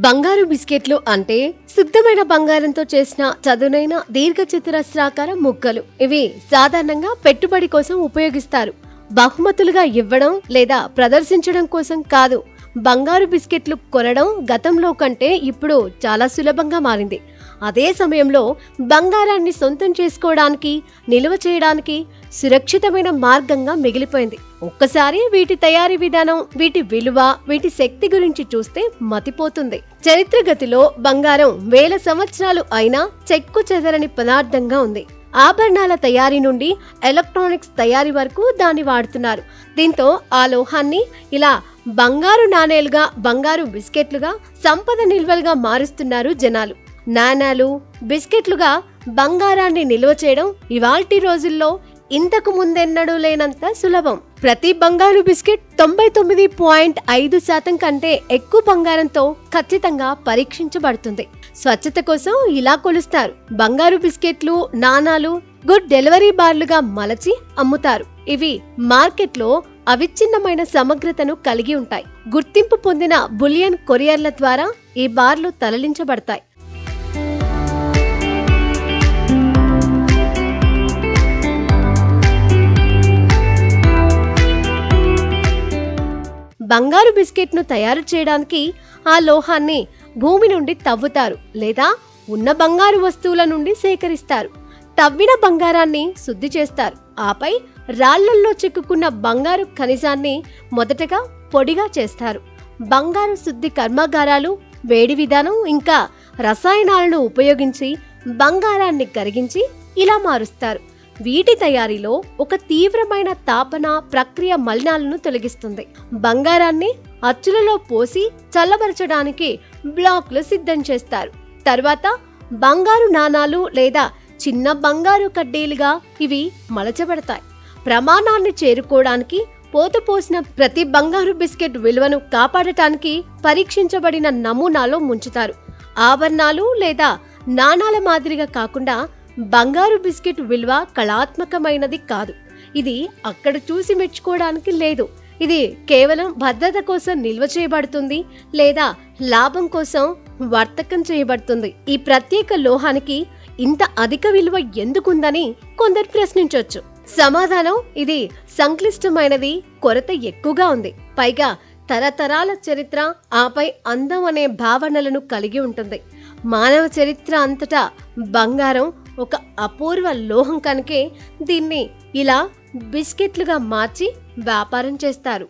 బంగారు బిస్కెట్లు అంటే శుద్ధమైన బంగారంతో చేసిన చదునైన దీర్ఘచతురస్రాకార ముక్కలు. ఇవి సాధారణంగా పెట్టుబడి కోసం ఉపయోగిస్తారు. బహుమతులుగా ఇవ్వడం లేదా ప్రదర్శించడం కోసం కాదు. బంగారు బిస్కెట్లు కొనడం గతంలో కంటే ఇప్పుడు చాలా సులభంగా మారింది. అదే సమయంలో బంగారాన్ని సొంతం చేసుకోవడానికి, నిల్వ చేయడానికి సురక్షితమైన మార్గంగా మిగిలిపోయింది. ఒక్కసారి వీటి తయారీ విధానం, వీటి విలువ, వీటి శక్తి గురించి చూస్తే మతిపోతుంది. చరిత్రగతిలో బంగారం వేల సంవత్సరాలు అయినా చెక్కు చెదరని పదార్థంగా ఉంది. ఆభరణాల తయారీ నుండి ఎలక్ట్రానిక్స్ తయారీ వరకు దాన్ని వాడుతున్నారు. దీంతో ఆ లోహాన్ని ఇలా బంగారు నాణేలుగా, బంగారు బిస్కెట్లుగా, సంపద నిల్వలుగా మారుస్తున్నారు జనాలు. నాణాలు, బిస్కెట్లుగా బంగారాన్ని నిల్వ చేయడం ఇవాల్టి రోజుల్లో ఇంతకు ముందెన్నడూ లేనంత సులభం. ప్రతి బంగారు బిస్కెట్ 99.5% కంటే ఎక్కువ బంగారంతో ఖచ్చితంగా పరీక్షించబడుతుంది. స్వచ్ఛత కోసం ఇలా కొలుస్తారు. బంగారు బిస్కెట్లు, నాణాలు గుడ్ డెలివరీ బార్లుగా మలచి అమ్ముతారు. ఇవి మార్కెట్లో అవిచ్ఛిన్నమైన సమగ్రతను కలిగి ఉంటాయి. గుర్తింపు పొందిన బులియన్ కొరియర్ల ద్వారా ఈ బార్లు తరలించబడతాయి. బంగారు బిస్కెట్ను తయారు చేయడానికి ఆ లోహాన్ని భూమి నుండి తవ్వుతారు లేదా ఉన్న బంగారు వస్తువుల నుండి సేకరిస్తారు. తవ్విన బంగారాన్ని శుద్ధి చేస్తారు. ఆపై రాళ్లల్లో చిక్కుకున్న బంగారు ఖనిజాన్ని మొదటగా పొడిగా చేస్తారు. బంగారు శుద్ధి కర్మాగారాలు వేడి విధానం ఇంకా రసాయనాలను ఉపయోగించి బంగారాన్ని కరిగించి ఇలా మారుస్తారు. వీటి తయారీలో ఒక తీవ్రమైన తాపన ప్రక్రియ మలినాలను తొలగిస్తుంది. బంగారాన్ని అచ్చులలో పోసి చల్లబరచడానికి బ్లాక్లు సిద్ధం చేస్తారు. తర్వాత బంగారు నాణాలు లేదా చిన్న బంగారు కడ్డీలుగా ఇవి మలచబడతాయి. ప్రమాణాన్ని చేరుకోవడానికి పోతపోసిన ప్రతి బంగారు బిస్కెట్ విలువను కాపాడటానికి పరీక్షించబడిన నమూనాలో ముంచుతారు. ఆభరణాలు లేదా నాణాల మాదిరిగా కాకుండా బంగారు బిస్కెట్ విలువ కళాత్మకమైనది కాదు. ఇది అక్కడ చూసి మెచ్చుకోవడానికి లేదు. ఇది కేవలం భద్రత కోసం నిల్వ చేయబడుతుంది లేదా లాభం కోసం వర్తకం చేయబడుతుంది. ఈ ప్రత్యేక లోహానికి ఇంత అధిక విలువ ఎందుకుందని కొందరు ప్రశ్నించవచ్చు. సమాధానం ఇది సంక్లిష్టమైనది, కొరత ఎక్కువగా ఉంది. పైగా తరతరాల చరిత్ర, ఆపై అందం అనే భావనలను కలిగి ఉంటుంది. మానవ చరిత్ర అంతటా బంగారం ఒక అపూర్వ లోహం కనుకే దీన్ని ఇలా బిస్కెట్లుగా మార్చి వ్యాపారం చేస్తారు.